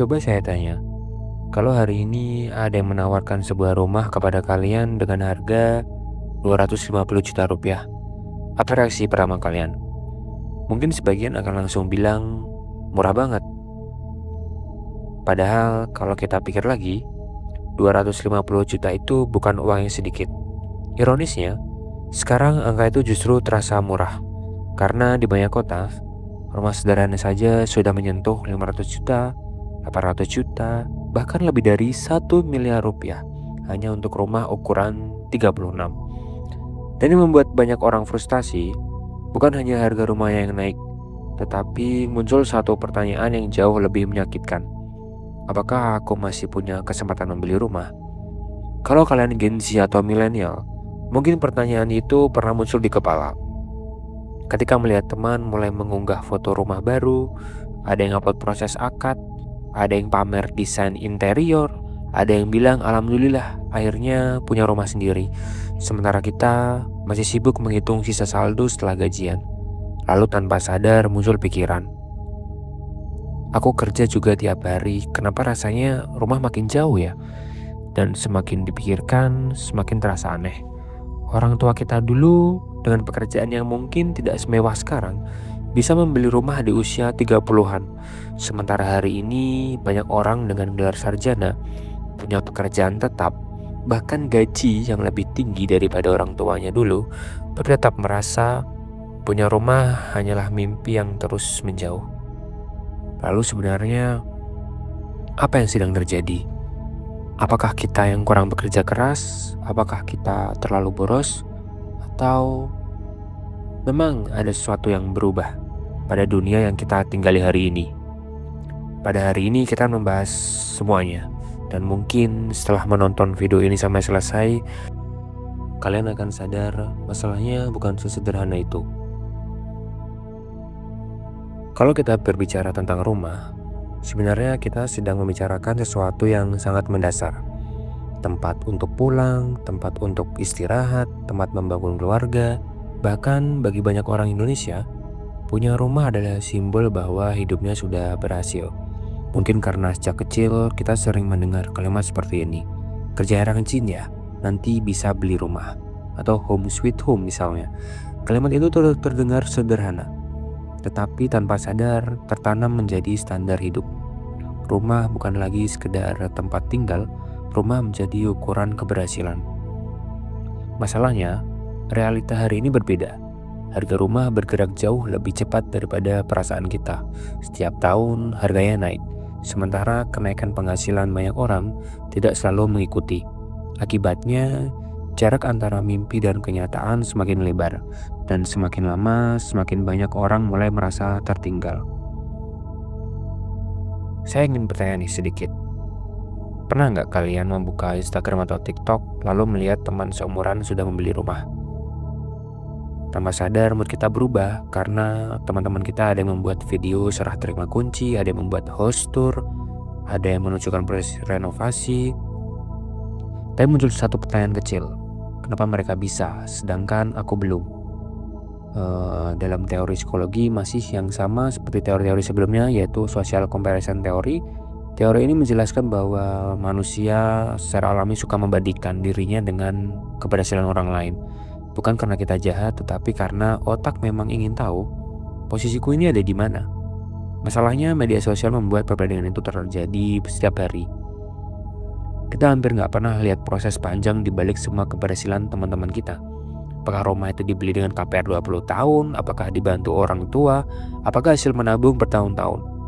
Coba saya tanya, kalau hari ini ada yang menawarkan sebuah rumah kepada kalian dengan harga 250 juta rupiah, apa reaksi pertama kalian? Mungkin sebagian akan langsung bilang, murah banget. Padahal kalau kita pikir lagi, 250 juta itu bukan uang yang sedikit. Ironisnya, sekarang angka itu justru terasa murah. Karena di banyak kota, rumah sederhana saja sudah menyentuh 500 juta, 800 juta, bahkan lebih dari 1 miliar rupiah hanya untuk rumah ukuran 36. Dan yang membuat banyak orang frustasi bukan hanya harga rumah yang naik, tetapi muncul satu pertanyaan yang jauh lebih menyakitkan. Apakah aku masih punya kesempatan membeli rumah? Kalau kalian Gen Z atau milenial, mungkin pertanyaan itu pernah muncul di kepala. Ketika melihat teman mulai mengunggah foto rumah baru, ada yang upload proses akad, ada yang pamer desain interior, ada yang bilang alhamdulillah akhirnya punya rumah sendiri. Sementara kita masih sibuk menghitung sisa saldo setelah gajian. Lalu tanpa sadar muncul pikiran, aku kerja juga tiap hari, kenapa rasanya rumah makin jauh ya? Dan semakin dipikirkan, semakin terasa aneh. Orang tua kita dulu dengan pekerjaan yang mungkin tidak semewah sekarang bisa membeli rumah di usia 30-an. Sementara hari ini banyak orang dengan gelar sarjana punya pekerjaan tetap, bahkan gaji yang lebih tinggi daripada orang tuanya dulu, tapi tetap merasa punya rumah hanyalah mimpi yang terus menjauh. Lalu sebenarnya apa yang sedang terjadi? Apakah kita yang kurang bekerja keras? Apakah kita terlalu boros? Atau memang ada sesuatu yang berubah pada dunia yang kita tinggali hari ini? Pada hari ini kita membahas semuanya. Dan mungkin setelah menonton video ini sampai selesai, kalian akan sadar masalahnya bukan sesederhana itu. Kalau kita berbicara tentang rumah, sebenarnya kita sedang membicarakan sesuatu yang sangat mendasar. Tempat untuk pulang, tempat untuk istirahat, tempat membangun keluarga. Bahkan bagi banyak orang Indonesia, punya rumah adalah simbol bahwa hidupnya sudah berhasil. Mungkin karena sejak kecil kita sering mendengar kalimat seperti ini. Kerja rajin ya, nanti bisa beli rumah. Atau home sweet home misalnya. Kalimat itu terdengar sederhana, tetapi tanpa sadar tertanam menjadi standar hidup. Rumah bukan lagi sekedar tempat tinggal, rumah menjadi ukuran keberhasilan. Masalahnya, realita hari ini berbeda. Harga rumah bergerak jauh lebih cepat daripada perasaan kita. Setiap tahun harganya naik, sementara kenaikan penghasilan banyak orang tidak selalu mengikuti. Akibatnya, jarak antara mimpi dan kenyataan semakin lebar, dan semakin lama semakin banyak orang mulai merasa tertinggal. Saya ingin bertanya nih sedikit. Pernah nggak kalian membuka Instagram atau TikTok lalu melihat teman seumuran sudah membeli rumah? Tanpa sadar mood kita berubah karena teman-teman kita ada yang membuat video serah terima kunci, ada yang membuat house tour, ada yang menunjukkan proses renovasi. Tapi muncul satu pertanyaan kecil, kenapa mereka bisa sedangkan aku belum? Dalam teori psikologi masih yang sama seperti teori-teori sebelumnya, yaitu social comparison theory. Teori ini menjelaskan bahwa manusia secara alami suka membandingkan dirinya dengan keberhasilan orang lain. Bukan karena kita jahat, tetapi karena otak memang ingin tahu posisiku ini ada di mana. Masalahnya media sosial membuat perbandingan itu terjadi setiap hari. Kita hampir nggak pernah lihat proses panjang di balik semua keberhasilan teman-teman kita. Apakah rumah itu dibeli dengan KPR 20 tahun? Apakah dibantu orang tua? Apakah hasil menabung bertahun-tahun?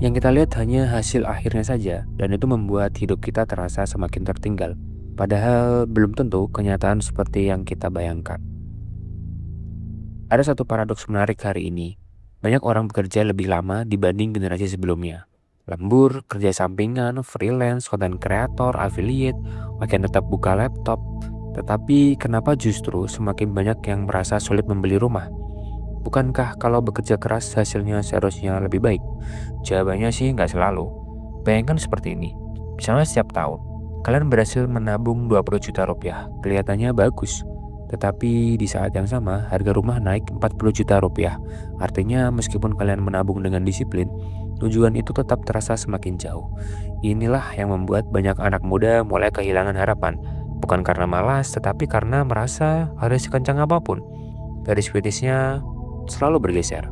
Yang kita lihat hanya hasil akhirnya saja, dan itu membuat hidup kita terasa semakin tertinggal. Padahal belum tentu kenyataan seperti yang kita bayangkan. Ada satu paradoks menarik hari ini. Banyak orang bekerja lebih lama dibanding generasi sebelumnya. Lembur, kerja sampingan, freelance, content creator, affiliate, makin tetap buka laptop. Tetapi kenapa justru semakin banyak yang merasa sulit membeli rumah? Bukankah kalau bekerja keras hasilnya seharusnya lebih baik? Jawabannya sih nggak selalu. Bayangkan seperti ini. Misalnya setiap tahun, kalian berhasil menabung 20 juta rupiah. Kelihatannya bagus. Tetapi di saat yang sama, harga rumah naik 40 juta rupiah. Artinya meskipun kalian menabung dengan disiplin, tujuan itu tetap terasa semakin jauh. Inilah yang membuat banyak anak muda mulai kehilangan harapan. Bukan karena malas, tetapi karena merasa harus sekencang apapun. Garis kritisnya selalu bergeser.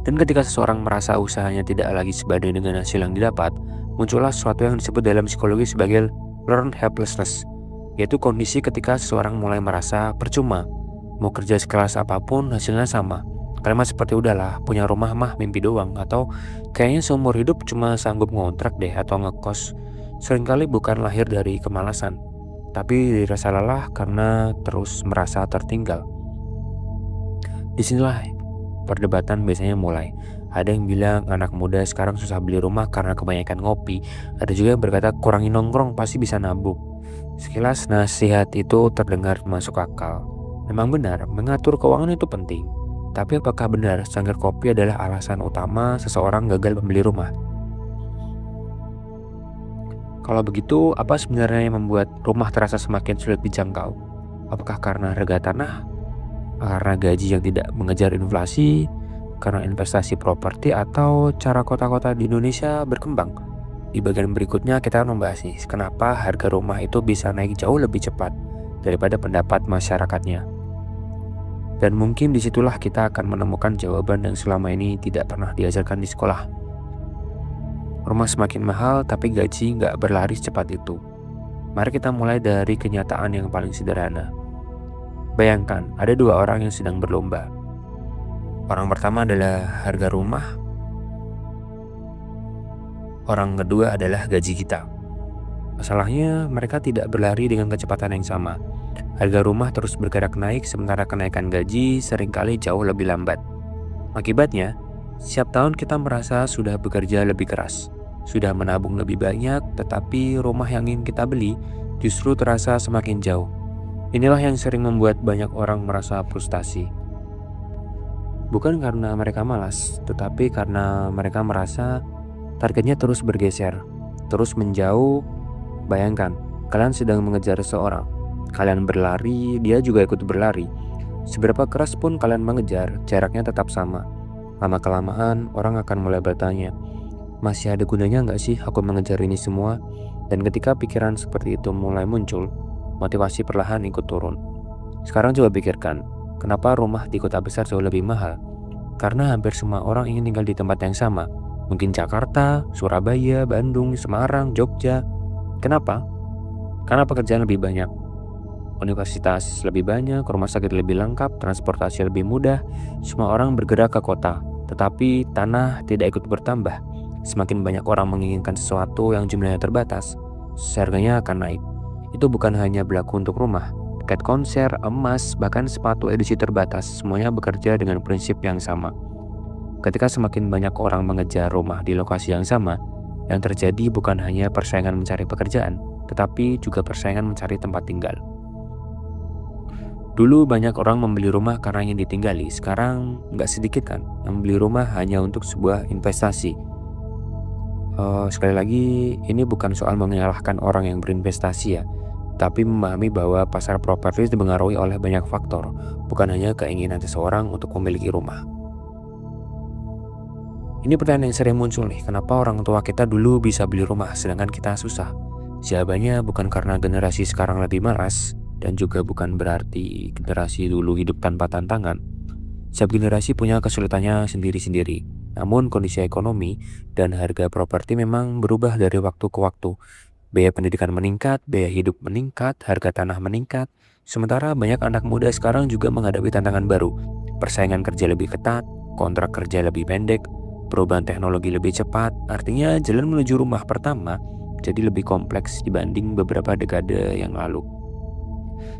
Dan ketika seseorang merasa usahanya tidak lagi sebanding dengan hasil yang didapat, muncullah sesuatu yang disebut dalam psikologi sebagai learned helplessness, yaitu kondisi ketika seseorang mulai merasa percuma, mau kerja sekelas apapun hasilnya sama. Kalimat seperti udahlah, punya rumah mah mimpi doang, atau kayaknya seumur hidup cuma sanggup ngontrak deh atau ngekos, seringkali bukan lahir dari kemalasan, tapi dari rasa lelah karena terus merasa tertinggal. Disinilah perdebatan biasanya mulai. Ada yang bilang anak muda sekarang susah beli rumah karena kebanyakan ngopi. Ada juga yang berkata kurangi nongkrong pasti bisa nabung. Sekilas nasihat itu terdengar masuk akal. Memang benar, mengatur keuangan itu penting. Tapi apakah benar sanggar kopi adalah alasan utama seseorang gagal membeli rumah? Kalau begitu, apa sebenarnya yang membuat rumah terasa semakin sulit dijangkau? Apakah karena harga tanah, karena gaji yang tidak mengejar inflasi, karena investasi properti, atau cara kota-kota di Indonesia berkembang? Di bagian berikutnya kita akan membahas nih, kenapa harga rumah itu bisa naik jauh lebih cepat daripada pendapat masyarakatnya. Dan mungkin disitulah kita akan menemukan jawaban yang selama ini tidak pernah diajarkan di sekolah. Rumah semakin mahal tapi gaji nggak berlari secepat itu. Mari kita mulai dari kenyataan yang paling sederhana. Bayangkan, ada dua orang yang sedang berlomba. Orang pertama adalah harga rumah. Orang kedua adalah gaji kita. Masalahnya, mereka tidak berlari dengan kecepatan yang sama. Harga rumah terus bergerak naik, sementara kenaikan gaji seringkali jauh lebih lambat. Akibatnya, setiap tahun kita merasa sudah bekerja lebih keras, sudah menabung lebih banyak, tetapi rumah yang ingin kita beli justru terasa semakin jauh. Inilah yang sering membuat banyak orang merasa frustasi. Bukan karena mereka malas, tetapi karena mereka merasa targetnya terus bergeser, terus menjauh. Bayangkan, kalian sedang mengejar seseorang. Kalian berlari, dia juga ikut berlari. Seberapa keras pun kalian mengejar, jaraknya tetap sama. Lama-kelamaan, orang akan mulai bertanya, masih ada gunanya nggak sih aku mengejar ini semua? Dan ketika pikiran seperti itu mulai muncul, motivasi perlahan ikut turun. Sekarang coba pikirkan, kenapa rumah di kota besar jauh lebih mahal? Karena hampir semua orang ingin tinggal di tempat yang sama. Mungkin Jakarta, Surabaya, Bandung, Semarang, Jogja. Kenapa? Karena pekerjaan lebih banyak, universitas lebih banyak, rumah sakit lebih lengkap, transportasi lebih mudah. Semua orang bergerak ke kota, tetapi tanah tidak ikut bertambah. Semakin banyak orang menginginkan sesuatu yang jumlahnya terbatas, harganya akan naik. Itu bukan hanya berlaku untuk rumah. Tiket konser, emas, bahkan sepatu edisi terbatas, semuanya bekerja dengan prinsip yang sama. Ketika semakin banyak orang mengejar rumah di lokasi yang sama, yang terjadi bukan hanya persaingan mencari pekerjaan, tetapi juga persaingan mencari tempat tinggal. Dulu banyak orang membeli rumah karena ingin ditinggali, sekarang nggak sedikit kan yang membeli rumah hanya untuk sebuah investasi. Sekali lagi, ini bukan soal menyalahkan orang yang berinvestasi ya, tapi memahami bahwa pasar properti dipengaruhi oleh banyak faktor, bukan hanya keinginan seseorang untuk memiliki rumah. Ini pertanyaan yang sering muncul nih, kenapa orang tua kita dulu bisa beli rumah sedangkan kita susah? Jawabannya bukan karena generasi sekarang lebih malas, dan juga bukan berarti generasi dulu hidup tanpa tantangan. Setiap generasi punya kesulitannya sendiri-sendiri. Namun kondisi ekonomi dan harga properti memang berubah dari waktu ke waktu. Biaya pendidikan meningkat, biaya hidup meningkat, harga tanah meningkat. Sementara banyak anak muda sekarang juga menghadapi tantangan baru. Persaingan kerja lebih ketat, kontrak kerja lebih pendek, perubahan teknologi lebih cepat. Artinya jalan menuju rumah pertama jadi lebih kompleks dibanding beberapa dekade yang lalu.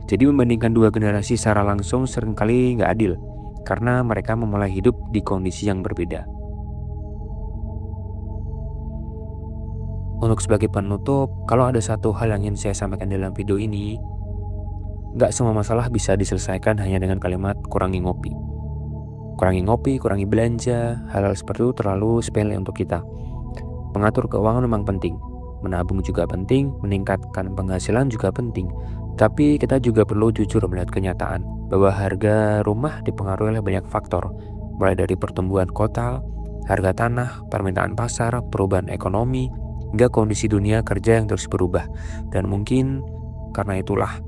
Jadi membandingkan dua generasi secara langsung seringkali nggak adil, karena mereka memulai hidup di kondisi yang berbeda. Untuk sebagai penutup, kalau ada satu hal yang ingin saya sampaikan dalam video ini, nggak semua masalah bisa diselesaikan hanya dengan kalimat kurangi ngopi. Kurangi ngopi, kurangi belanja, hal-hal seperti itu terlalu sepele untuk kita. Mengatur keuangan memang penting, menabung juga penting, meningkatkan penghasilan juga penting. Tapi kita juga perlu jujur melihat kenyataan bahwa harga rumah dipengaruhi oleh banyak faktor, mulai dari pertumbuhan kota, harga tanah, permintaan pasar, perubahan ekonomi, hingga kondisi dunia kerja yang terus berubah. Dan mungkin karena itulah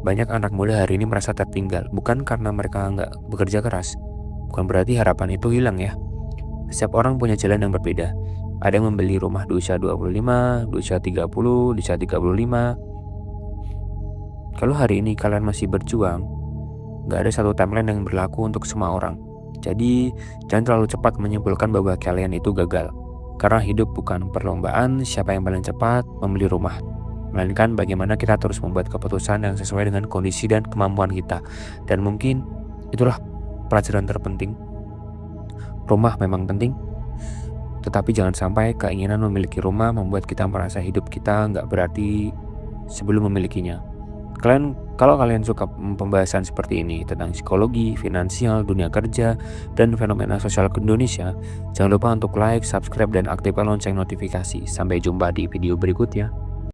banyak anak muda hari ini merasa tertinggal, bukan karena mereka nggak bekerja keras. Bukan berarti harapan itu hilang ya. Setiap orang punya jalan yang berbeda. Ada yang membeli rumah di usia 25, di usia 30, di usia 35. Kalau hari ini kalian masih berjuang, nggak ada satu timeline yang berlaku untuk semua orang. Jadi, jangan terlalu cepat menyimpulkan bahwa kalian itu gagal. Karena hidup bukan perlombaan siapa yang paling cepat membeli rumah. Melainkan bagaimana kita terus membuat keputusan yang sesuai dengan kondisi dan kemampuan kita. Dan mungkin itulah pelajaran terpenting. Rumah memang penting, tetapi jangan sampai keinginan memiliki rumah membuat kita merasa hidup kita nggak berarti sebelum memilikinya. Kalau kalian suka pembahasan seperti ini tentang psikologi, finansial, dunia kerja, dan fenomena sosial ke Indonesia, jangan lupa untuk like, subscribe, dan aktifkan lonceng notifikasi. Sampai jumpa di video berikutnya.